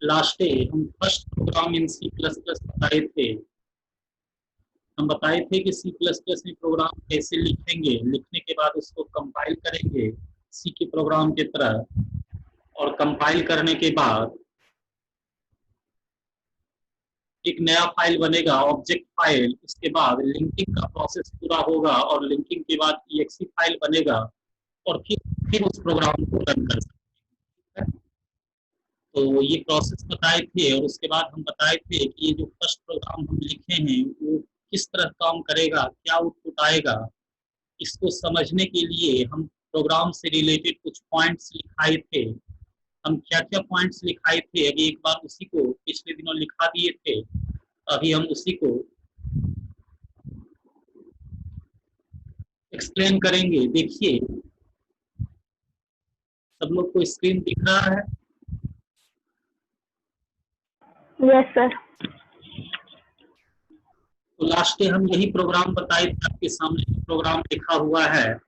Last day हम first programme इन C plus plus बताए थे। हम बताए थे कि सी प्लस प्लस में प्रोग्राम कैसे लिखेंगे, लिखने के बाद उसको कंपाइल करेंगे सी के प्रोग्राम की तरह, और कंपाइल करने के बाद एक नया फाइल बनेगा ऑब्जेक्ट फाइल। उसके बाद लिंकिंग का प्रोसेस पूरा होगा और लिंकिंग के बाद EXE फाइल बनेगा और फिर उस प्रोग्राम को रन कर सकते हैं। तो ये प्रोसेस बताए थे और उसके बाद हम बताए थे कि ये जो फर्स्ट प्रोग्राम हम लिखे हैं वो किस तरह काम करेगा, क्या आउटपुट आएगा। इसको समझने के लिए हम प्रोग्राम से रिलेटेड कुछ पॉइंट्स लिखाए थे। हम क्या क्या पॉइंट्स लिखाए थे अभी एक बार उसी को पिछले दिनों लिखा दिए थे, अभी हम उसी को एक्सप्लेन करेंगे। देखिए सब लोग को स्क्रीन दिख रहा है? Yes sir. तो लास्ट डे हम यही प्रोग्राम बताए थे, आपके सामने प्रोग्राम लिखा हुआ है,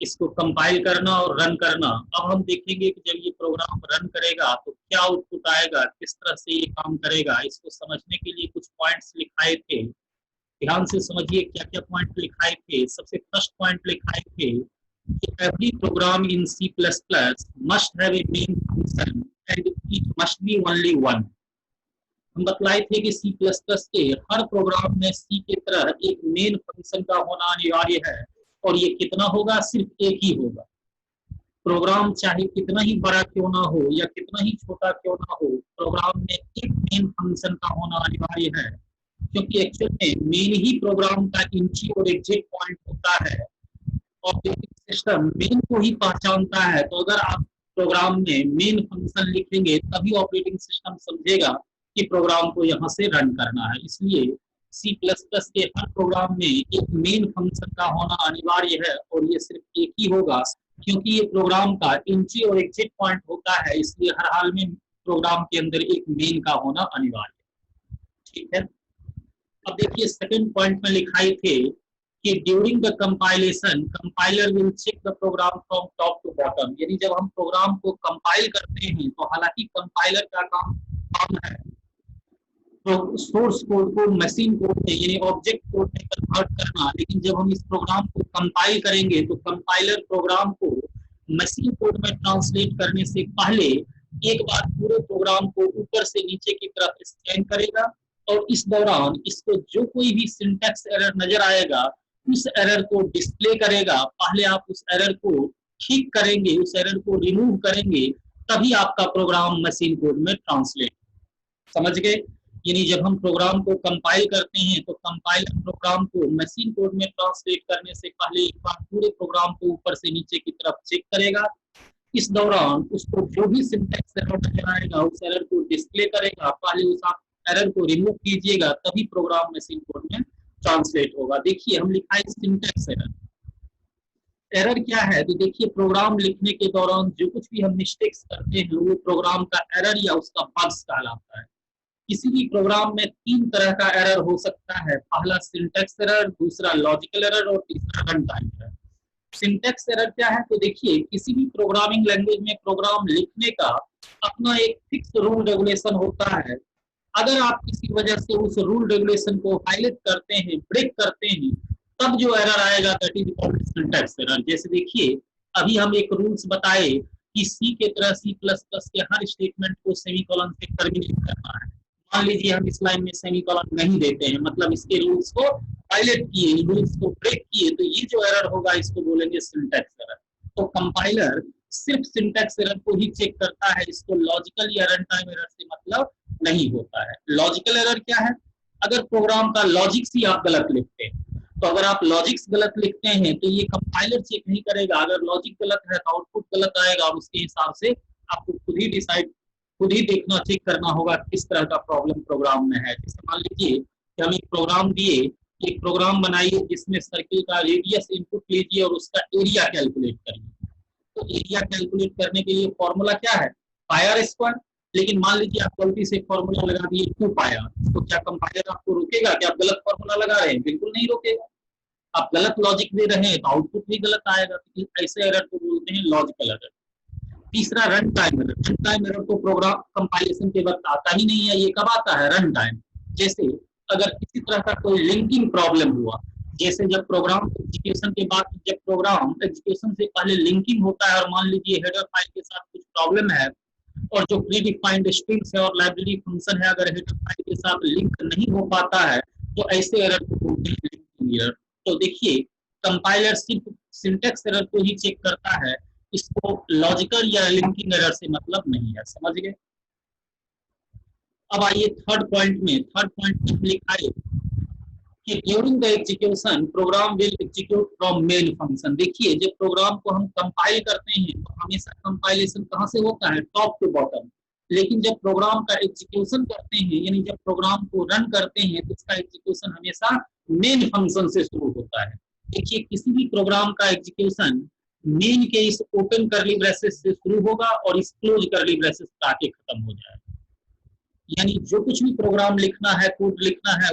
इसको कंपाइल करना और रन करना। अब हम देखेंगे कि जब ये प्रोग्राम रन करेगा तो क्या आउटपुट आएगा, किस तरह से ये काम करेगा। इसको समझने के लिए कुछ पॉइंट्स लिखाए थे, ध्यान से समझिए क्या क्या पॉइंट लिखाए थे। सबसे फर्स्ट पॉइंट लिखाए थे कि every programme in C++ must have a main function and it must be only one. हम बतलाए थे कि C++ के हर प्रोग्राम में C की तरह एक मेन फंक्शन का होना अनिवार्य है, और ये कितना होगा, सिर्फ एक ही होगा। प्रोग्राम चाहे कितना ही बड़ा क्यों ना हो या कितना ही छोटा क्यों ना हो, प्रोग्राम में एक मेन फंक्शन का होना अनिवार्य है, क्योंकि एक्चुअल में मेन ही प्रोग्राम का इंट्री और एग्जिट पॉइंट होता है। ऑपरेटिंग सिस्टम मेन को ही पहचानता है, तो अगर आप प्रोग्राम में मेन फंक्शन लिखेंगे तभी ऑपरेटिंग सिस्टम समझेगा कि प्रोग्राम को यहाँ से रन करना है। इसलिए C++ के हर प्रोग्राम में एक मेन फंक्शन का होना अनिवार्य है, और ये सिर्फ एक ही होगा क्योंकि ये प्रोग्राम का एंट्री और एग्जिट पॉइंट होता है। इसलिए हर हाल में प्रोग्राम के अंदर एक मेन का होना अनिवार्य है। ठीक है, अब देखिए सेकंड पॉइंट में लिखाए थे कि during the compilation compiler will check the program from top to bottom. यानी जब हम प्रोग्राम को कंपाइल करते हैं तो हालांकि कंपाइलर का काम है तो सोर्स कोड को मशीन कोड में यानी ऑब्जेक्ट कोड में कन्वर्ट करना, लेकिन जब हम इस प्रोग्राम को कंपाइल करेंगे तो कंपाइलर प्रोग्राम को मशीन कोड में ट्रांसलेट करने से पहले एक बार पूरे प्रोग्राम को ऊपर से नीचे की तरफ स्कैन करेगा, और इस दौरान इसको जो कोई भी सिंटैक्स एरर नजर आएगा उस एरर को डिस्प्ले करेगा। पहले आप उस एरर को ठीक करेंगे, उस एरर को रिमूव करेंगे, तभी आपका प्रोग्राम मशीन कोड में ट्रांसलेट। समझ गए? यानी जब हम प्रोग्राम को कंपाइल करते हैं तो कंपाइलर प्रोग्राम को मशीन कोड में ट्रांसलेट करने से पहले एक बार पूरे प्रोग्राम को ऊपर से नीचे की तरफ चेक करेगा। इस दौरान उसको जो भी सिंटैक्स एरर नजर आएगा उस एरर को डिस्प्ले करेगा। पहले उस आप एरर को रिमूव कीजिएगा तभी प्रोग्राम मशीन कोड में ट्रांसलेट होगा। देखिए हम लिखा है सिंटैक्स एरर। एरर क्या है तो देखिए प्रोग्राम लिखने के दौरान जो कुछ भी हम मिस्टेक्स करते हैं वो प्रोग्राम का एरर या उसका बग्स कहलाता है। किसी भी प्रोग्राम में तीन तरह का एरर हो सकता है, पहला सिंटैक्स एरर, दूसरा लॉजिकल एरर और तीसरा run time error. Syntax error क्या है तो देखिए किसी भी प्रोग्रामिंग लैंग्वेज में प्रोग्राम लिखने का अपना एक फिक्स रूल रेगुलेशन होता है। अगर आप किसी वजह से उस रूल रेगुलेशन को वायलेट करते हैं, ब्रेक करते हैं, तब जो एरर आएगा that is called syntax error. जैसे देखिए अभी हम एक रूल्स बताए कि सी के तरह C++ के हर स्टेटमेंट को सेमीकोलन से टर्मिनेट करना है। मान लीजिए हम इस लाइन में सेमीकोलन नहीं देते हैं, मतलब इसके रूल्स को वायलेट किए, रूल्स को ब्रेक किए, तो ये जो एरर होगा इसको बोलेंगे सिंटैक्स एरर। तो कंपाइलर सिर्फ सिंटैक्स एरर को ही चेक करता है, इसको लॉजिकल या रन टाइम एरर से मतलब नहीं होता है। लॉजिकल एरर क्या है? अगर प्रोग्राम का लॉजिक्स ही आप गलत लिखते हैं, तो अगर आप लॉजिक्स गलत लिखते हैं तो ये कंपाइलर चेक नहीं करेगा। अगर लॉजिक गलत है तो आउटपुट गलत आएगा, और उसके हिसाब से आपको खुद ही देखना, चेक करना होगा किस तरह का प्रॉब्लम प्रोग्राम में है। जैसे मान लीजिए कि हम एक प्रोग्राम दिए, एक प्रोग्राम बनाइए जिसमें सर्किल का रेडियस इनपुट लीजिए और उसका एरिया कैलकुलेट करिए। तो एरिया कैलकुलेट करने के लिए फॉर्मूला क्या है? पाई आर स्क्वायर। लेकिन मान लीजिए आप गलती से फॉर्मूला लगा दिए 2 पाई आर, तो क्या कंपाइलर आपको रोकेगा कि आप गलत फॉर्मूला लगा रहे हैं? बिल्कुल नहीं रोकेगा। आप गलत लॉजिक दे रहे हैं तो आउटपुट भी गलत आएगा। तो ऐसे एरर को बोलते हैं लॉजिकल एरर। तीसरा run time error. Run time error तो प्रोग्राम कंपाइलेशन के वक्त आता ही नहीं है, ये कब आता है? Run time. जैसे अगर किसी तरह का कोई लिंकिंग प्रॉब्लम हुआ, जैसे जब प्रोग्राम एग्जीक्यूशन के बाद, जब प्रोग्राम एग्जीक्यूशन से पहले लिंकिंग होता है और मान लीजिए हेडर फाइल के साथ कुछ प्रॉब्लम है और जो प्री डिफाइंड स्ट्रिंग्स है और लाइब्रेरी फंक्शन है अगर हेडर फाइल के साथ लिंक नहीं हो पाता है तो ऐसे एरर को बोलते हैं लिंकिंग एरर। तो देखिए कंपाइलर सिर्फ सिंटैक्स एरर को ही चेक करता है, इसको लॉजिकल या लिंकिंग एरर से मतलब नहीं है, समझ गए? अब आइए थर्ड पॉइंट में लिखा है कि during the execution programme will execute from main function. देखिए जब प्रोग्राम को हम कंपाइल करते हैं तो हमेशा कंपाइलेशन कहां से होता है? Top to bottom. लेकिन जब प्रोग्राम का एग्जीक्यूशन करते हैं, यानी जब प्रोग्राम को रन करते हैं तो इसका एग्जीक्यूशन हमेशा मेन फंक्शन से शुरू होता है। देखिए किसी भी प्रोग्राम का एग्जीक्यूशन मेन के इस ओपन करली ब्रेसेस से शुरू होगा और इस क्लोज करली ब्रेसेस पर आके खत्म हो जाएगा। यानी जो कुछ भी प्रोग्राम लिखना है, कोड लिखना है,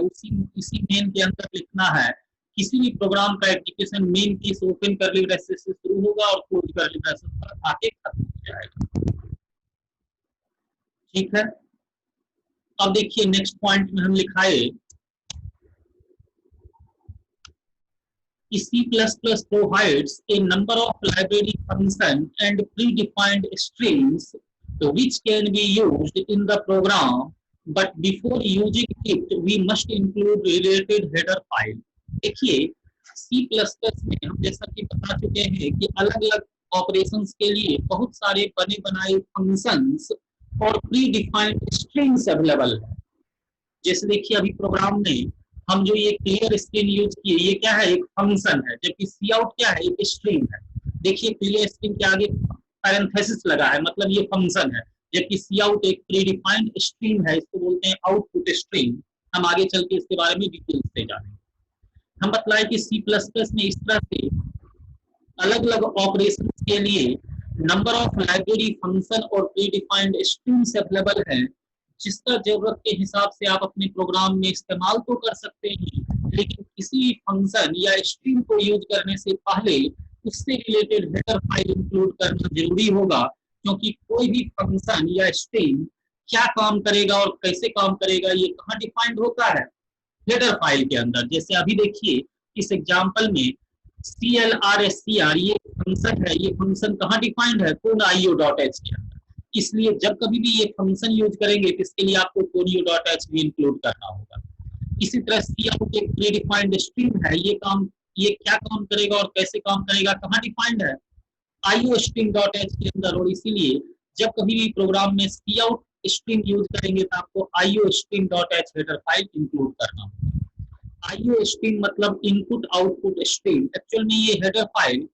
इसी मेन के अंदर लिखना है। किसी भी प्रोग्राम का एग्जीक्यूशन मेन की इस ओपन करली ब्रेसेस से शुरू होगा और क्लोज करली ब्रेसेस पर आके खत्म हो जाएगा। ठीक है, अब देखिए नेक्स्ट पॉइंट में हम लिखाए C++ provides a number of library functions and predefined strings which can be used in the program, but before using it, we must include related header file. देखिए C++ में हम जैसा कि बता चुके हैं कि अलग-अलग ऑपरेशंस के लिए बहुत सारे बने बनाए फंक्शंस और प्रीडिफाइंड स्ट्रिंग्स अवेलेबल है। जैसे देखिए अभी प्रोग्राम में हम जो ये क्लियर स्ट्रिंग यूज किए, ये क्या है? एक फंक्शन है, जबकि सी आउट क्या है? एक स्ट्रिंग है। देखिए क्लियर स्ट्रिंग के आगे पैरेंथेसिस लगा है, मतलब ये फंक्शन है, जबकि सी आउट एक प्रीडिफाइंड स्ट्रिंग है, इसको बोलते हैं आउटपुट स्ट्रिंग। हम आगे चल के इसके बारे में डिटेल से जानेंगे। हम बतलाए कि C++ में इस तरह से अलग अलग ऑपरेशन के लिए नंबर ऑफ लाइब्रेरी फंक्शन और प्रीडिफाइंड स्ट्रिंग्स अवेलेबल है, जिसका जरूरत के हिसाब से आप अपने प्रोग्राम में इस्तेमाल तो कर सकते हैं, लेकिन किसी फंक्शन या स्ट्रिंग को यूज करने से पहले उससे रिलेटेड हेडर फाइल इंक्लूड करना जरूरी होगा, क्योंकि कोई भी फंक्शन या स्ट्रिंग क्या काम करेगा और कैसे काम करेगा ये कहाँ डिफाइंड होता है? हेडर फाइल के अंदर। जैसे अभी देखिए इस एग्जाम्पल में CLRSCR ये फंक्शन है, ये फंक्शन कहाँ डिफाइंड है? conio.h के अंदर। इसलिए जब कभी भी ये फंक्शन यूज करेंगे तो इसके लिए आपको conio.h भी इंक्लूड करना होगा। इसी तरह cout एक प्रीडिफाइंड स्ट्रिंग है, ये क्या काम करेगा और कैसे काम करेगा कहाँ डिफाइंड है? iostring.h के अंदर। और इसीलिए जब कभी भी प्रोग्राम में cout स्ट्रिंग यूज करेंगे तो आपको iostring.h हेडर फाइल इंक्लूड करना होगा। IO स्ट्रिंग मतलब इनपुट आउटपुट स्ट्रिंग। एक्चुअल में ये हेडर फाइल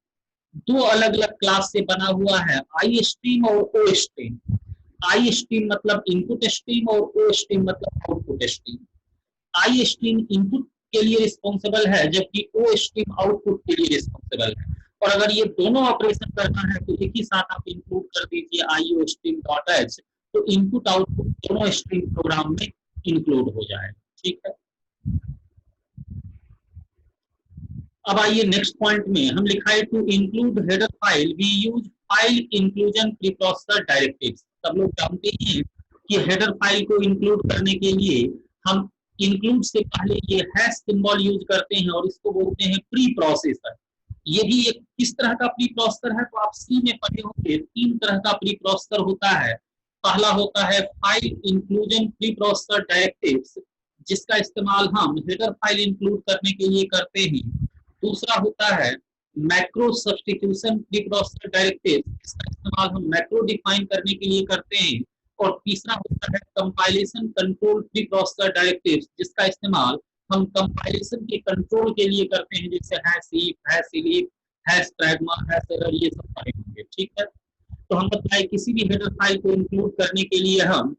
दो अलग अलग क्लास से बना हुआ है, आई स्ट्रीम और ओ स्ट्रीम। आई स्ट्रीम मतलब इनपुट स्ट्रीम और ओ स्ट्रीम मतलब output stream. I stream input के लिए रिस्पॉन्सिबल है, जबकि ओ स्ट्रीम आउटपुट के लिए रिस्पॉन्सिबल है। और अगर ये दोनों ऑपरेशन करना है तो एक ही साथ आप इंक्लूड कर दीजिए IO स्ट्रीम डॉट एच, तो इनपुट आउटपुट दोनों स्ट्रीम प्रोग्राम में इंक्लूड हो जाएगा। ठीक है, अब आइए नेक्स्ट पॉइंट में हम लिखा है to include header file we use file inclusion preprocessor directives. सब लोग जानते हैं कि हेडर फाइल को इंक्लूड करने के लिए हम इंक्लूड से पहले ये हैश सिंबल यूज करते हैं और इसको बोलते हैं प्री प्रोसेसर। ये भी एक किस तरह का प्री प्रोसेसर है? तो आप सी में पढ़े होंगे, तीन तरह का प्री प्रोसेसर होता है। पहला होता है file inclusion pre processor directives, जिसका इस्तेमाल हम हेडर फाइल इंक्लूड करने के लिए करते हैं। दूसरा होता है macro substitution pre processor directive, इसका इस्तेमाल हम मैक्रो डिफाइन करने के लिए करते हैं। और तीसरा होता है compilation control pre processor directive, जिसका इस्तेमाल हम कंपाइलेशन के कंट्रोल के लिए करते हैं, जैसे #heap, #elif, #pragma, #error, ये सब पढ़े होंगे। ठीक है, तो हम बताए किसी भी हेडर फाइल को इंक्लूड करने के लिए हम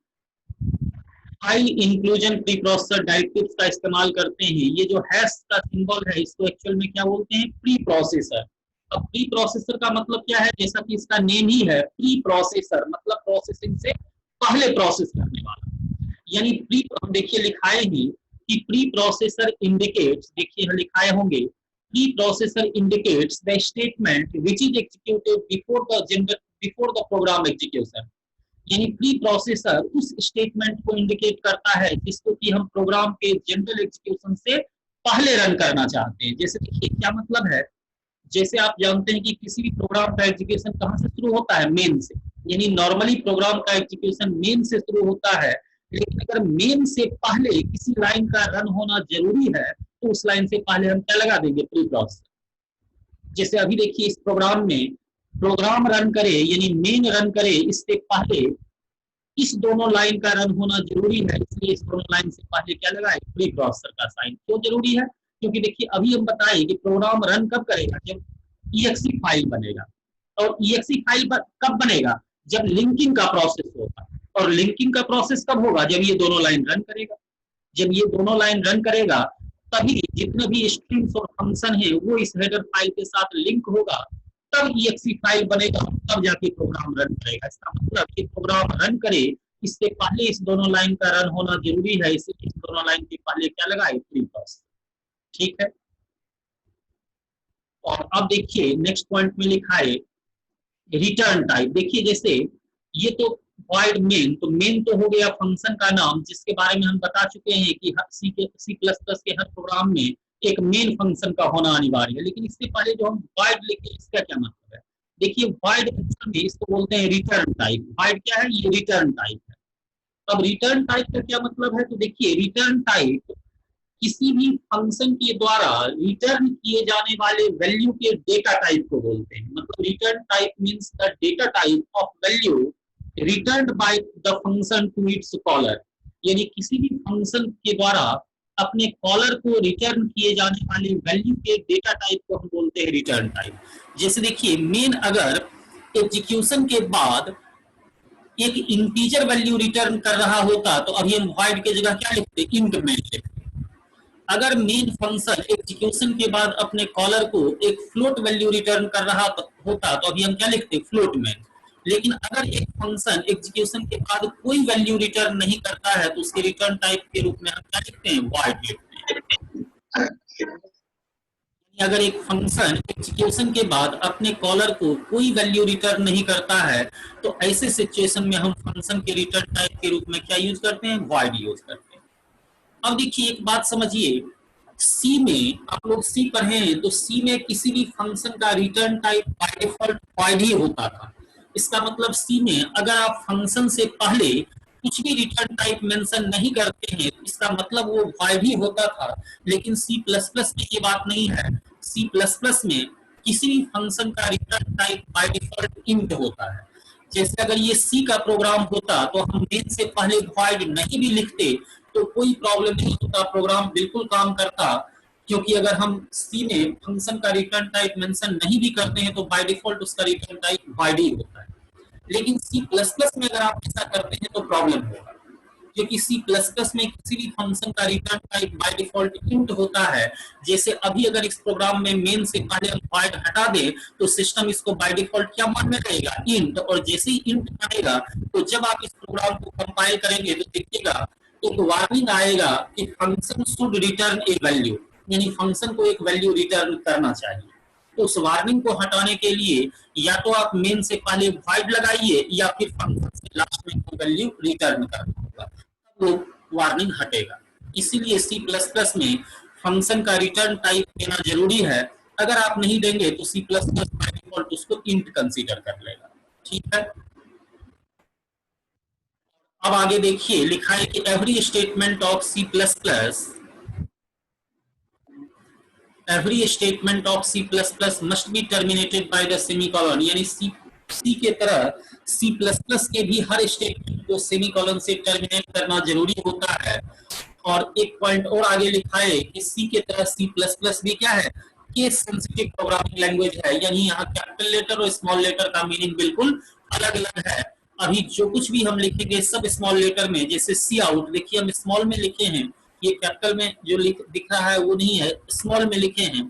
file inclusion pre processor directives का इस्तेमाल करते हैं। ये जो हैश का सिंबल है इसको एक्चुअल में क्या बोलते हैं? Pre processor. अब प्री प्रोसेसर का मतलब क्या है? जैसा कि इसका नेम ही है, प्री प्रोसेसर मतलब प्रोसेसिंग से पहले प्रोसेस करने वाला। यानी प्री, हम देखिए लिखाए ही कि प्री प्रोसेसर इंडिकेट्स, देखिए लिखाए होंगे, pre processor indicates the statement which is executed before the program execution, यानी प्री प्रोसेसर उस स्टेटमेंट को इंडिकेट करता है जिसको कि हम प्रोग्राम के जनरल एग्जीक्यूशन से पहले रन करना चाहते हैं। जैसे देखिए क्या मतलब है, जैसे आप जानते हैं कि किसी भी प्रोग्राम का एग्जीक्यूशन कहाँ से शुरू होता है, मेन से, यानी नॉर्मली प्रोग्राम का एग्जीक्यूशन मेन से शुरू होता है, लेकिन अगर मेन से पहले किसी लाइन का रन होना जरूरी है तो उस लाइन से पहले हम क्या लगा देंगे, प्री प्रोसेसर। जैसे अभी देखिए इस प्रोग्राम में प्रोग्राम रन करे यानी मेन रन करे, इससे पहले इस दोनों लाइन का रन होना जरूरी है, इसलिए इस दोनों लाइन से पहले क्या लगाए, प्री प्रोसेसर का साइन। क्यों जरूरी है, क्योंकि देखिए अभी हम बताए कि प्रोग्राम रन कब करेगा, जब exe फाइल बनेगा, और exe फाइल कब बनेगा, जब लिंकिंग का प्रोसेस होगा, और लिंकिंग का प्रोसेस कब होगा, जब ये दोनों लाइन रन करेगा। जब ये दोनों लाइन रन करेगा तभी जितने भी स्ट्रिंग्स और फंक्शन है वो इस हेडर फाइल के साथ लिंक होगा, तब exe फाइल बनेगा, तब जाके प्रोग्राम रन करेगा। इसका मतलब कि प्रोग्राम रन करे इससे पहले इस दोनों लाइन का रन होना जरूरी है, इसलिए इस दोनों लाइन के पहले क्या लगाए, प्री प्रोसेस। ठीक है, और अब देखिए नेक्स्ट पॉइंट में लिखा है रिटर्न टाइप। देखिए जैसे ये तो वॉइड मेन, तो मेन तो हो गया फंक्शन का नाम जिसके बारे में हम बता चुके हैं कि सी प्लस प्लस के हर प्रोग्राम में एक मेन फंक्शन का होना अनिवार्य है। लेकिन इससे पहले जो हम वॉइड लिखे इसका क्या मतलब है, देखिए वॉइड में इसको बोलते हैं रिटर्न टाइप। वॉइड क्या है, ये रिटर्न टाइप है। अब रिटर्न टाइप का क्या मतलब है, तो देखिए रिटर्न टाइप किसी भी फंक्शन के द्वारा रिटर्न किए जाने वाले वैल्यू के डेटा टाइप को बोलते हैं। मतलब return type means the data type of value returned by the function to its caller, यानी किसी भी फंक्शन के द्वारा अपने कॉलर को रिटर्न किए जाने वाले वैल्यू के डेटा टाइप को हम बोलते हैं रिटर्न टाइप। जैसे देखिए मेन अगर एग्जीक्यूशन के बाद एक इंटीजर वैल्यू रिटर्न कर रहा होता तो अभी हम वॉइड के जगह क्या लिखते, इंट मेन लिखते। अगर मेन फंक्शन एग्जीक्यूशन के बाद अपने कॉलर को एक फ्लोट वैल्यू रिटर्न कर रहा होता तो अभी हम क्या लिखते, फ्लोट मेन। लेकिन अगर एक फंक्शन एग्जीक्यूशन के बाद कोई वैल्यू रिटर्न नहीं करता है तो उसके रिटर्न टाइप के रूप में हम क्या लिखते हैं, वॉइड लिखते हैं। अगर एक फंक्शन एग्जीक्यूशन के बाद अपने कॉलर को कोई वैल्यू रिटर्न नहीं करता है तो ऐसे सिचुएशन में हम फंक्शन के रिटर्न टाइप के रूप में क्या यूज करते हैं, वॉइड यूज करते हैं। अब देखिए एक बात समझिए, सी में आप लोग सी पढ़े हैं तो सी में किसी भी फंक्शन का return type by default void ही होता था। इसका मतलब सी में अगर आप फंक्शन से पहले कुछ भी रिटर्न टाइप मेंशन नहीं करते हैं इसका मतलब वो वॉइड ही होता था। लेकिन सी प्लस प्लस में ये बात नहीं है। सी प्लस प्लस में किसी भी फंक्शन का return type by default int होता है। जैसे अगर ये सी का प्रोग्राम होता तो हम मेन से पहले वॉइड नहीं भी लिखते तो कोई प्रॉब्लम नहीं होता, प्रोग्राम बिल्कुल काम करता। क्योंकि अगर हम सी में फंक्शन का रिटर्न टाइप मेंशन नहीं भी करते हैं तो बाय डिफॉल्ट उसका रिटर्न टाइप वॉइड ही होता है। लेकिन सी प्लस प्लस में अगर आप ऐसा करते हैं तो प्रॉब्लम होगा, क्योंकि सी प्लस प्लस में किसी भी फंक्शन का return type by default int होता है। जैसे अभी अगर इस प्रोग्राम में मेन से पहले हम वॉइड हटा दे तो सिस्टम इसको बाय डिफॉल्ट क्या मानने लगेगा, इंट। और जैसे ही इंट मानेगा तो जब आप इस प्रोग्राम को कंपाइल करेंगे तो देखिएगा एक वार्निंग आएगा कि function should return A value, यानी फंक्शन को एक वैल्यू रिटर्न करना चाहिए। तो उस वार्निंग को हटाने के लिए या तो आप मेन से पहले वॉइड लगाइए या फिर फंक्शन से लास्ट में कोई वैल्यू रिटर्न करना होगा, तब वो वार्निंग हटेगा। इसीलिए सी प्लस प्लस में फंक्शन का रिटर्न टाइप देना जरूरी है। अगर आप नहीं देंगे तो C plus plus by default उसको इंट कंसीडर कर लेगा। ठीक है, अब आगे देखिए लिखा है कि every statement of C plus plus every statement of C++ must be terminated by the semicolon, यानी C के तरह C++ के भी हर स्टेटमेंट को सेमीकोलन से टर्मिनेट करना जरूरी होता है। और एक पॉइंट और आगे लिखा है कि C के तरह C++ भी क्या है, केस सेंसिटिव प्रोग्रामिंग लैंग्वेज है, यानी यहाँ कैपिटल लेटर और स्मॉल लेटर का मीनिंग बिल्कुल अलग अलग है। अभी जो कुछ भी हम लिखेंगे सब स्मॉल लेटर में, जैसे सी आउट देखिए हम स्मॉल में लिखे हैं, ये कैपिटल में जो दिख रहा है वो नहीं है, स्मॉल में लिखे हैं।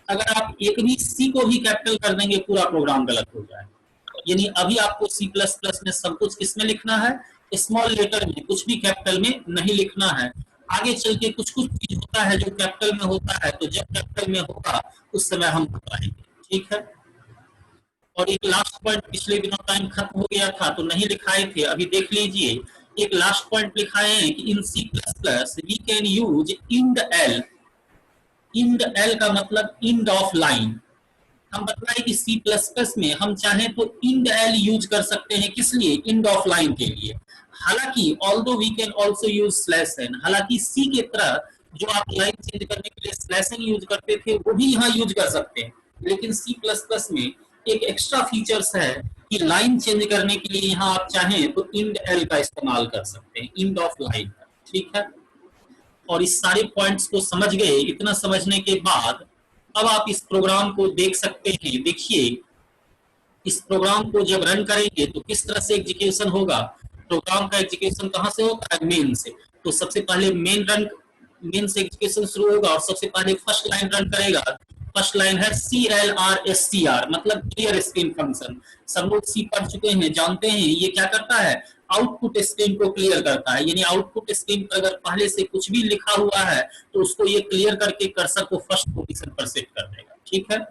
अगर आप एक भी सी को भी कैपिटल कर देंगे पूरा प्रोग्राम गलत हो जाएगा। यानी अभी आपको सी प्लस प्लस में सब कुछ किसमें लिखना है, स्मॉल लेटर में, कुछ भी कैपिटल में नहीं लिखना है। आगे चल के कुछ कुछ चीज होता है जो कैपिटल में होता है, तो जब कैपिटल में होगा उस समय हम बताएंगे। ठीक है, और एक लास्ट पॉइंट पिछले दिनों टाइम खत्म हो गया था तो नहीं लिखाए थे, अभी देख लीजिए। एक लास्ट पॉइंट लिखाए हैं कि in C plus plus we can use endl. Endl का मतलब इंड ऑफ लाइन। हम बताएं कि सी प्लस प्लस में हम चाहें तो इंड एल यूज कर सकते हैं, किस लिए? इंड ऑफ लाइन के लिए। हालांकि although we can also use slash n, हालांकि सी की तरह जो आप लाइन चेंज करने के लिए स्लैश एन यूज करते थे वो भी यहाँ यूज कर सकते हैं, लेकिन सी प्लस प्लस में एक एक्स्ट्रा फीचर्स है कि लाइन चेंज करने के लिए यहाँ आप चाहें तो इंड एल का इस्तेमाल कर सकते हैं, इंड ऑफ लाइन का। ठीक है, और इस सारे पॉइंट्स को समझ गए। इतना समझने के बाद अब आप इस प्रोग्राम को देख सकते हैं। देखिए, इस प्रोग्राम को जब रन करेंगे तो किस तरह से एग्जीक्यूशन होगा। प्रोग्राम का एग्जीक्यूशन कहां से होता है? मेन से। तो सबसे पहले मेन से एग्जीक्यूशन शुरू होगा और सबसे पहले फर्स्ट लाइन रन करेगा। फर्स्ट लाइन है CLRSCR, मतलब क्लियर स्क्रीन फंक्शन। सब लोग सी पढ़ चुके हैं, जानते हैं ये क्या करता है, आउटपुट स्क्रीन को क्लियर करता है। यानी आउटपुट स्क्रीन पर अगर पहले से कुछ भी लिखा हुआ है तो उसको ये क्लियर करके कर्सर को फर्स्ट पोजीशन पर सेट कर देगा। ठीक है,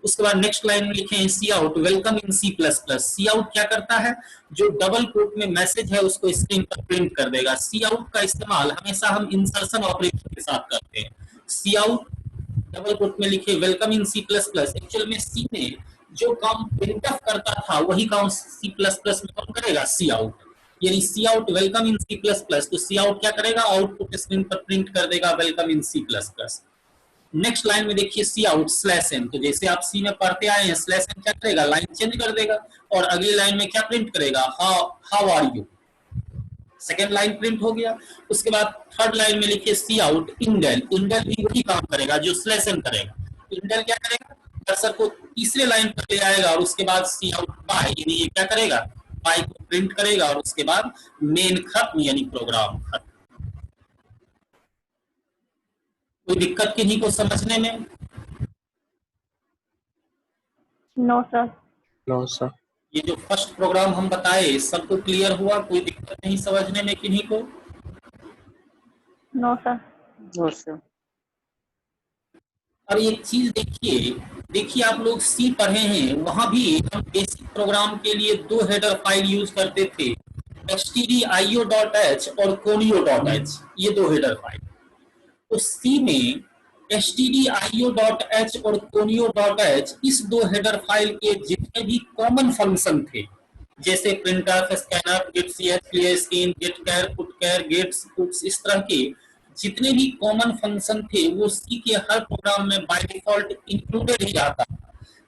उसके बाद नेक्स्ट लाइन में लिखे हैं cout welcome in C plus plus. Cout क्या करता है, जो डबल कोट में मैसेज है उसको स्क्रीन पर प्रिंट कर देगा। सी आउट का इस्तेमाल हमेशा हम इंसर्शन ऑपरेशन के साथ करते हैं। सी आउट डबल कोट में लिखे welcome in C plus plus. Actual में सी में जो काम प्रिंटफ करता था वही काम सी प्लस प्लस में कौन करेगा? Cout. यानी cout welcome in C plus plus, तो सी आउट क्या करेगा? आउटपुट स्क्रीन पर प्रिंट कर देगा welcome in C plus plus. Next line में देखिए सी आउट स्लैश एन, तो जैसे आप सी में पढ़ते आए हैं स्लैश एन क्या करेगा? लाइन चेंज कर देगा। और अगली लाइन में क्या प्रिंट करेगा? How are you. Second line print हो गया। उसके बाद थर्ड लाइन में लिखिए सी आउट इंडेल। इंडेल भी वही काम करेगा जो स्लैश एन करेगा। इंडेल क्या करेगा? कर्सर को तीसरे लाइन पर ले आएगा और उसके बाद सी आउट बाय, यानी ये क्या करेगा? बाय को प्रिंट करेगा और उसके बाद मेन खत्म, यानी प्रोग्राम खत्म। कोई दिक्कत किन्हीं को समझने में? No sir. No sir. ये जो फर्स्ट प्रोग्राम हम बताए सबको क्लियर हुआ? कोई दिक्कत नहीं समझने में किन्हीं को? No sir. No sir. और एक चीज देखिए आप लोग सी पढ़े हैं, वहां भी हम बेसिक प्रोग्राम के लिए दो हेडर फाइल यूज करते थे, stdio.h और conio.h, ये दो हेडर फाइल। तो सी में stdio.h और conio.h इस दो हेडर फाइल के जितने भी कॉमन फंक्शन थे, जैसे printer, scanner, get ch, clear screen, get char, put char, gets, puts, इस तरह के जितने भी कॉमन फंक्शन थे वो सी के हर प्रोग्राम में बाय डिफॉल्ट इंक्लूडेड ही रहता है।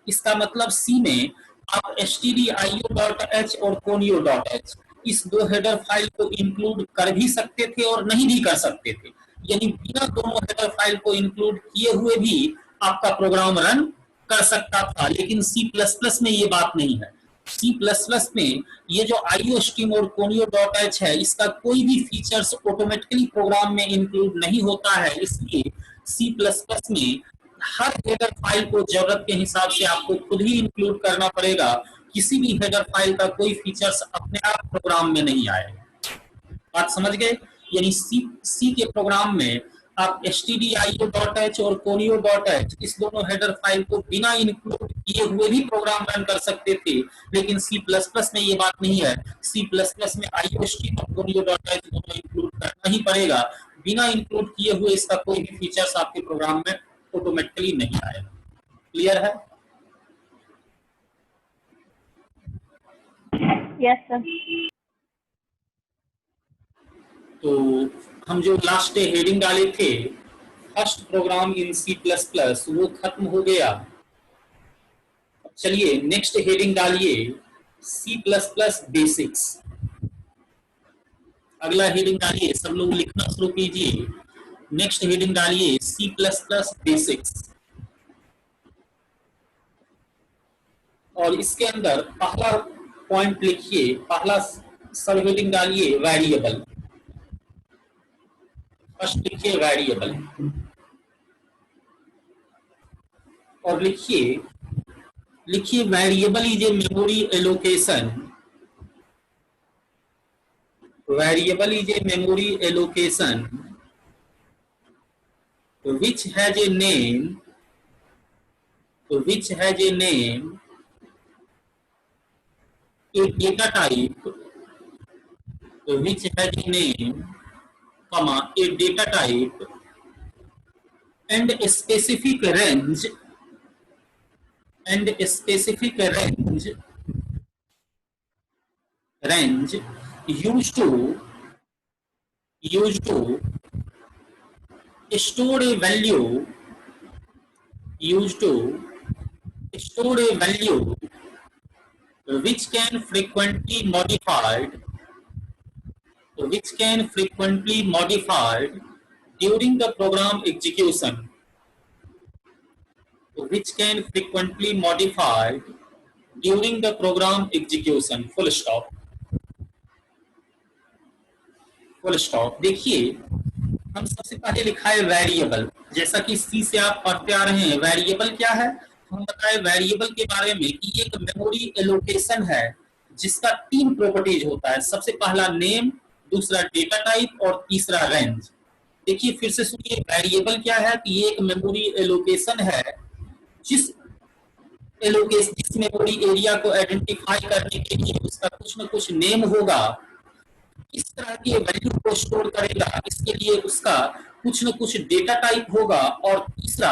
इसका मतलब सी में आप stdio.h और conio.h इस दो हेडर फाइल को इंक्लूड कर भी सकते थे और नहीं भी कर सकते थे। यानी बिना दोनों हेडर फाइल को इंक्लूड किए हुए भी आपका प्रोग्राम रन कर सकता था, लेकिन सी प्लस प्लस में ये बात नहीं है। सी प्लस प्लस में ये जो आईओ स्ट्रीम और conio.h है इसका कोई भी फीचर्स ऑटोमेटिकली प्रोग्राम में इंक्लूड नहीं होता है। इसलिए सी प्लस प्लस में हर हेडर फाइल को जरूरत के हिसाब से आपको खुद ही इंक्लूड करना पड़ेगा। किसी भी हेडर फाइल का कोई फीचर्स अपने आप प्रोग्राम में नहीं आएगा। बात समझ गए? यानी सी के प्रोग्राम में आप stdio.h और conio.h इस दोनों हेडर फाइल को बिना इंक्लूड किए हुए भी प्रोग्राम रन कर सकते थे, लेकिन सी प्लस प्लस में ये बात नहीं है। सी प्लस प्लस में आईओ स्ट्रीम और conio.h दोनों इंक्लूड करना ही पड़ेगा। बिना इंक्लूड किए हुए इसका कोई भी फीचर्स आपके प्रोग्राम में ऑटोमेटिकली नहीं आएगा। क्लियर है? Yes sir. तो हम जो लास्ट हेडिंग डाले थे फर्स्ट प्रोग्राम इन सी प्लस प्लस वो खत्म हो गया। चलिए नेक्स्ट हेडिंग डालिए सी प्लस प्लस बेसिक्स। अगला हेडिंग डालिए, सब लोग लिखना शुरू कीजिए। नेक्स्ट हेडिंग डालिए सी प्लस प्लस बेसिक्स और इसके अंदर पहला पॉइंट लिखिए, पहला सब हेडिंग डालिए वेरिएबल। फर्स्ट लिखिए वेरिएबल और लिखिए variable is a memory allocation. Variable is a memory allocation which has a name a data type which has a name, comma, a data type and a specific range used to store a value which can frequently modified during the program execution, full stop। देखिए हम सबसे पहले लिखा है variable, जैसा कि सी से आप पढ़ते आ रहे हैं। वेरिएबल क्या है, हम बताए वेरिएबल के बारे में कि एक मेमोरी एलोकेशन है जिसका 3 प्रॉपर्टीज होता है। सबसे पहला नेम, दूसरा डेटा टाइप और तीसरा रेंज। देखिए फिर से सुनिए, वेरिएबल क्या है कि एक मेमोरी एलोकेशन है जिस मेमोरी एरिया को आइडेंटिफाई करने के लिए उसका कुछ न कुछ नेम होगा, इस तरह की वैल्यू को स्टोर करेगा, इसके लिए उसका कुछ न कुछ डेटा टाइप होगा, और तीसरा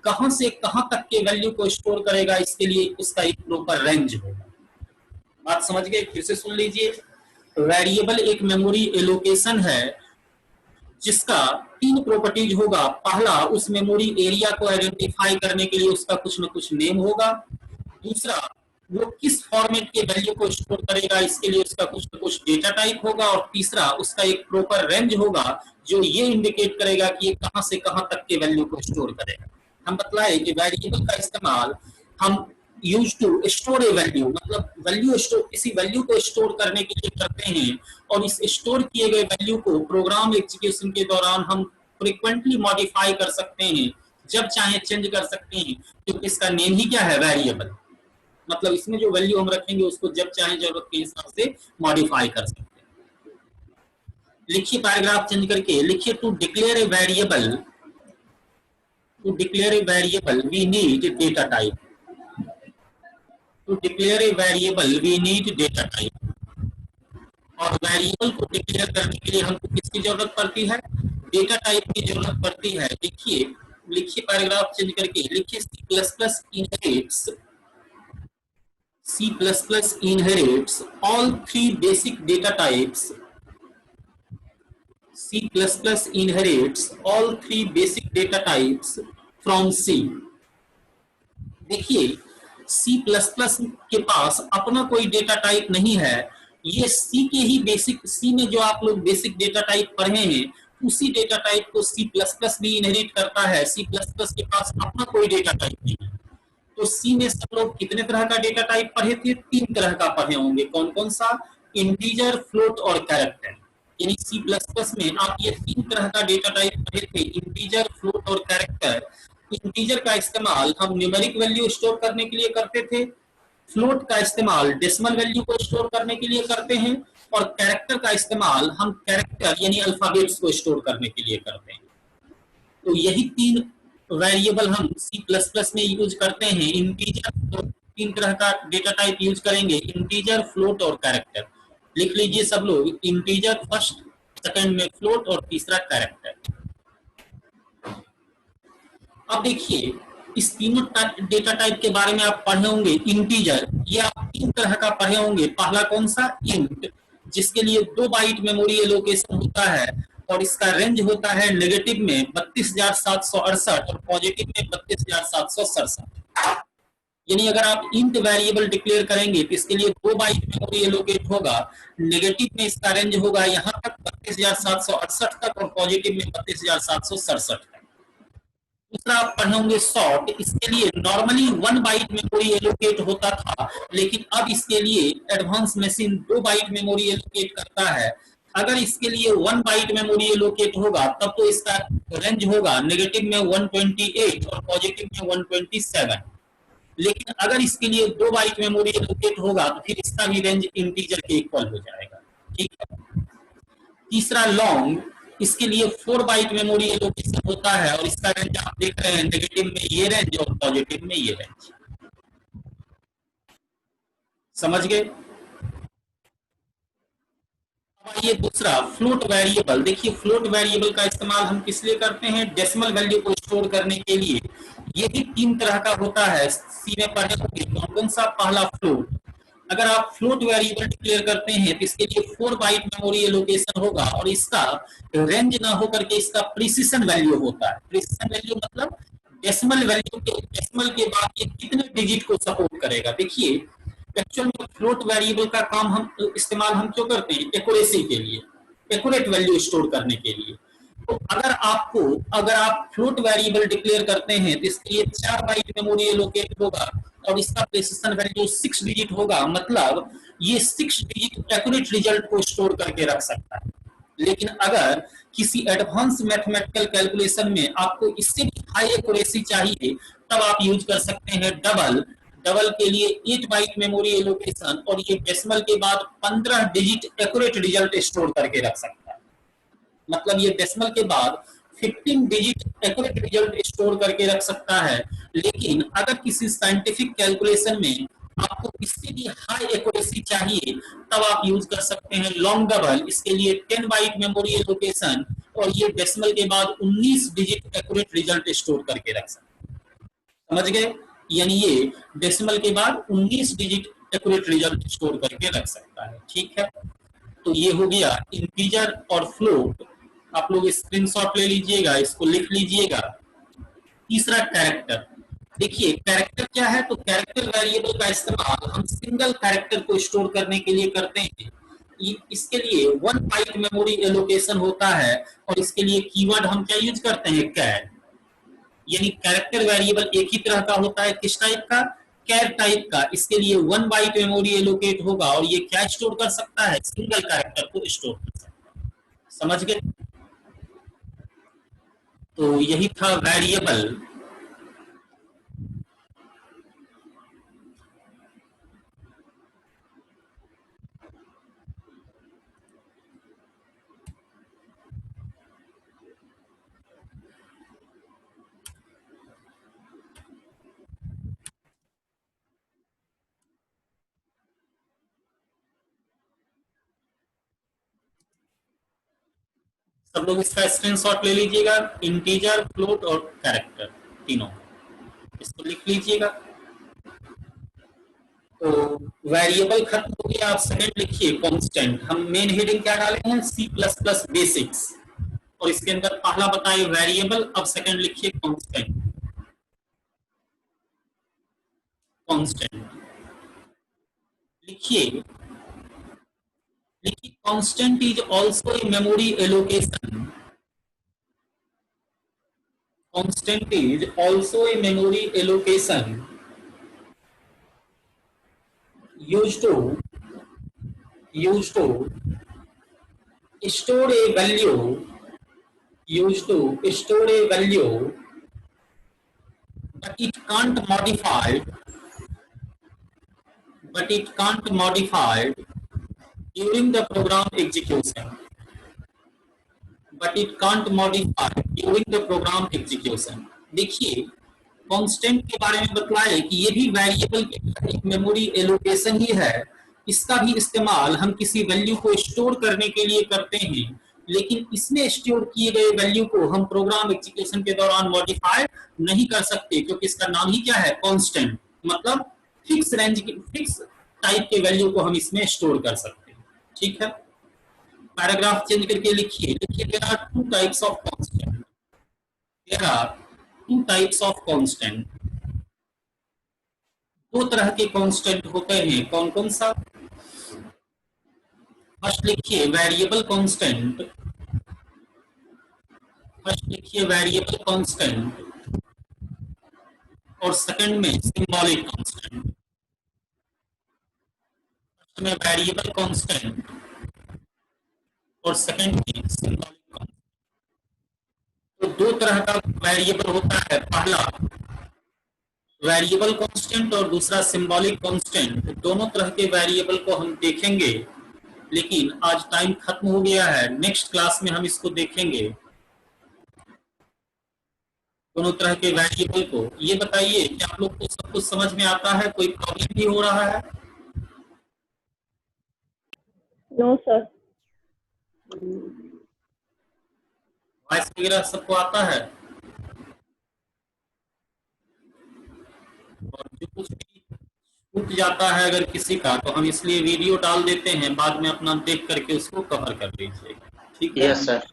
कहां से कहां तक के वैल्यू को स्टोर करेगा, इसके लिए उसका एक प्रॉपर रेंज होगा। बात समझ गए? फिर से सुन लीजिए, वेरिएबल एक मेमोरी एलोकेशन है जिसका 3 प्रॉपर्टीज होगा। पहला, उस मेमोरी एरिया को आइडेंटिफाई करने के लिए उसका कुछ न कुछ नेम होगा। दूसरा, वो किस फॉर्मेट के वैल्यू को स्टोर करेगा, इसके लिए उसका कुछ न कुछ डेटा टाइप होगा। और तीसरा, उसका एक प्रॉपर रेंज होगा जो ये इंडिकेट करेगा कि ये कहां से कहां तक के वैल्यू को स्टोर करेगा। हम बतलाए कि वेरिएबल का इस्तेमाल हम use to store a value, मतलब वैल्यू स्टोर, किसी वैल्यू को स्टोर करने के लिए करते हैं, और इस स्टोर किए गए वैल्यू को प्रोग्राम एग्जीक्यूशन के दौरान हम फ्रीक्वेंटली मॉडिफाई कर सकते हैं, जब चाहे चेंज कर सकते हैं, क्योंकि इसका नेम ही क्या है, वेरिएबल। मतलब इसमें जो वैल्यू हम रखेंगे उसको जब चाहे जरूरत के हिसाब से मॉडिफाई कर सकते हैं। लिखिए पैराग्राफ चेंज करके, लिखिए to declare a variable we need data type. To declare a variable we need data type. और वेरिएबल को डिक्लेयर करने के लिए हमको किसकी जरूरत पड़ती है, डेटा टाइप की जरूरत पड़ती है। देखिए, लिखिए पैराग्राफ चेंज करके, लिखिए C++ inherits all 3 basic data types. C++ inherits all 3 basic data types from C. देखिए, C++ के पास अपना कोई डेटा टाइप नहीं है, ये C के ही C में जो आप लोग बेसिक डेटा टाइप पढ़े हैं, उसी डेटा टाइप को C++ भी इनहेरिट करता है। C++ के पास अपना कोई डेटा टाइप नहीं है। तो सी में सब लोग कितने तरह का डेटा टाइप पढ़े थे, 3 तरह का पढ़े होंगे। कौन कौन सा, इंटीजर, फ्लोट और कैरेक्टर। यानी C++ में आप ये 3 तरह का डेटा टाइप पढ़े थे, इंटीजर, फ्लोट और कैरेक्टर। इंटीजर का इस्तेमाल हम न्यूमेरिक वैल्यू स्टोर करने के लिए करते थे, फ्लोट का इस्तेमाल डेसिमल वैल्यू को स्टोर करने के लिए करते हैं, और कैरेक्टर का इस्तेमाल हम कैरेक्टर यानी अल्फाबेट्स को स्टोर करने के लिए करते हैं। तो यही 3 वेरिएबल हम C++ में यूज करते हैं। इंटीजर, तो 3 तरह का डेटा टाइप यूज करेंगे, इंटीजर, फ्लोट और कैरेक्टर। लिख लीजिए सब लोग, इंटीजर फर्स्ट, सेकंड में फ्लोट और तीसरा कैरेक्टर। अब देखिए, इस तीनों डेटा टाइप के बारे में आप पढ़े होंगे। इंटीजर, ये आप 3 तरह का पढ़े होंगे। पहला कौन सा, इंट, जिसके लिए 2 बाइट मेमोरी एलोकेशन होता है, और इसका रेंज होता है नेगेटिव में 32,768 और पॉजिटिव में 32,767। यानी अगर आप इंट वेरिएबल डिक्लेयर करेंगे तो इसके लिए 2 बाइट मेमोरी एलोकेट होगा। नेगेटिव में इसका रेंज होगा यहाँ तक 32,768 तक, और पॉजिटिव में 32,767 तक। दूसरा आप पढ़े होंगे सॉर्ट, इसके लिए नॉर्मली 1 बाइट मेमोरी एलोकेट होता था, लेकिन अब इसके लिए advance machine 2 byte memory allocate करता है। अगर इसके लिए 1 बाइट मेमोरी एलोकेट होगा तब तो इसका रेंज होगा नेगेटिव में 128 और पॉजिटिव में 127। लेकिन अगर इसके लिए 2 बाइट मेमोरी एलोकेट होगा तो फिर इसका भी रेंज इंटीजर के इक्वल हो जाएगा। ठीक है। तीसरा लॉन्ग, इसके लिए 4 बाइट मेमोरी एलोकेशन होता है, और इसका रेंज आप देख रहे हैं, नेगेटिव में ये रेंज और पॉजिटिव में ये रेंज। समझ गए? आइए दूसरा फ्लोट वेरिएबल। देखिए फ्लोट वेरिएबल का इस्तेमाल हम किस लिए करते हैं? डेसिमल वैल्यू को स्टोर करने के लिए। ये भी 3 तरह का होता है, सी में पढ़े होंगे। कौन सा? पहला फ्लोट। अगर आप फ्लोट वेरिएबल डिक्लेयर करते हैं तो इसके लिए 4 बाइट मेमोरी एलोकेशन होगा और इसका रेंज ना होकर के इसका प्रिसिशन वैल्यू होता है। प्रिसिशन वैल्यू मतलब डेसिमल वैल्यू के, डेसिमल के बाद ये कितने डिजिट को सपोर्ट करेगा। देखिए एक्चुअल में फ्लोट वेरिएबल का काम हम इस्तेमाल हम क्यों करते हैं? एक्यूरेसी के लिए, एक्यूरेट वैल्यू स्टोर करने के लिए। तो अगर आप फ्लोट वेरिएबल डिक्लेयर करते हैं तो इसके लिए 4 बाइट मेमोरी एलोकेट होगा और इसका प्रिसिशन वैल्यू 6 डिजिट होगा। मतलब ये 6 डिजिट एक्यूरेट रिजल्ट को स्टोर करके रख सकता है। लेकिन अगर किसी एडवांस मैथमेटिकल कैलकुलेशन में आपको इससे भी हाई एक्यूरेसी चाहिए तब आप यूज कर सकते हैं डबल। डबल के लिए 8 बाइट मेमोरी एलोकेशन और ये डेसिमल के बाद 15 डिजिट एक्यूरेट रिजल्ट स्टोर करके रख सकता है। मतलब ये डेसिमल के बाद 15 डिजिट एक्यूरेट रिजल्ट स्टोर करके रख सकता है। लेकिन अगर किसी साइंटिफिक कैलकुलेशन में आपको इससे भी हाई एक्यूरेसी चाहिए तब आप यूज कर सकते हैं लॉन्ग डबल। इसके लिए 10 बाइट मेमोरी एलोकेशन और ये डेसिमल के बाद 19 डिजिट एक्यूरेट रिजल्ट स्टोर करके रख सकते हैं। समझ गए? यानी ये डेसिमल के बाद 19 डिजिट एक्यूरेट रिजल्ट स्टोर करके रख सकता है। ठीक है, तो ये हो गया इंटीजर और फ्लोट। आप लोग स्क्रीनशॉट ले लीजिएगा, इसको लिख लीजिएगा। तीसरा कैरेक्टर। देखिए कैरेक्टर क्या है? तो कैरेक्टर वेरिएबल का इस्तेमाल हम सिंगल कैरेक्टर को स्टोर करने के लिए करते हैं। इसके लिए 1 बाइट मेमोरी एलोकेशन होता है और इसके लिए कीवर्ड हम क्या यूज करते हैं? कैर। यानी कैरेक्टर वेरिएबल एक ही तरह का होता है। किस टाइप का? कैर टाइप का। इसके लिए 1 बाइट मेमोरी एलोकेट होगा और ये क्या स्टोर कर सकता है? सिंगल कैरेक्टर को स्टोर कर सकता है। समझ गए? तो यही था वेरिएबल। सब लोग इसका स्क्रीनशॉट ले लीजिएगा। इंटीजर, फ्लोट और कैरेक्टर तीनों, इसको लिख लीजिएगा। तो वेरिएबल खत्म हो गया। आप सेकंड लिखिए कांस्टेंट। हम मेन हेडिंग क्या डाले हैं? C plus plus basics. और इसके अंदर पहला बताइए वेरिएबल, अब सेकंड लिखिए कांस्टेंट। कांस्टेंट लिखिए। लिखिए constant is also a memory allocation. Constant is also a memory allocation used to store a value, used to store a value, but it can't modify, during the program execution. But it can't modify during the program execution. देखिए constant के बारे में बतलाए कि ये भी variable की एक मेमोरी एलोकेशन ही है। इसका भी इस्तेमाल हम किसी वैल्यू को स्टोर करने के लिए करते हैं, लेकिन इसमें स्टोर किए गए वैल्यू को हम प्रोग्राम एग्जीक्यूशन के दौरान मॉडिफाई नहीं कर सकते, क्योंकि इसका नाम ही क्या है? कांस्टेंट। मतलब फिक्स रेंज के, फिक्स टाइप के वैल्यू को हम इसमें स्टोर कर सकते हैं। ठीक है, पैराग्राफ चेंज करके लिखिए। There are two types of constant. There are two types of constant. दो तरह के कांस्टेंट होते हैं। कौन कौन सा? फर्स्ट लिखिए वेरिएबल कांस्टेंट। फर्स्ट लिखिए वेरिएबल कांस्टेंट और सेकंड में सिंबॉलिक कांस्टेंट। फर्स्ट में वेरिएबल कांस्टेंट और सेकंड में सिंबॉलिक कांस्टेंट। तो दो तरह का वेरिएबल होता है। पहला वेरिएबल कांस्टेंट और दूसरा सिंबॉलिक कांस्टेंट। दोनों तरह के वेरिएबल को हम देखेंगे, लेकिन आज टाइम खत्म हो गया है। नेक्स्ट क्लास में हम इसको देखेंगे, दोनों तरह के वेरिएबल को। ये बताइए कि आप लोग को सब कुछ समझ में आता है? कोई प्रॉब्लम भी हो रहा है? No sir. वॉइस वगैरह सबको आता है? और जो कुछ भी छूट जाता है अगर किसी का, तो हम इसलिए वीडियो डाल देते हैं, बाद में अपना देख करके उसको कवर कर लीजिएगा, ठीक है? Yes sir.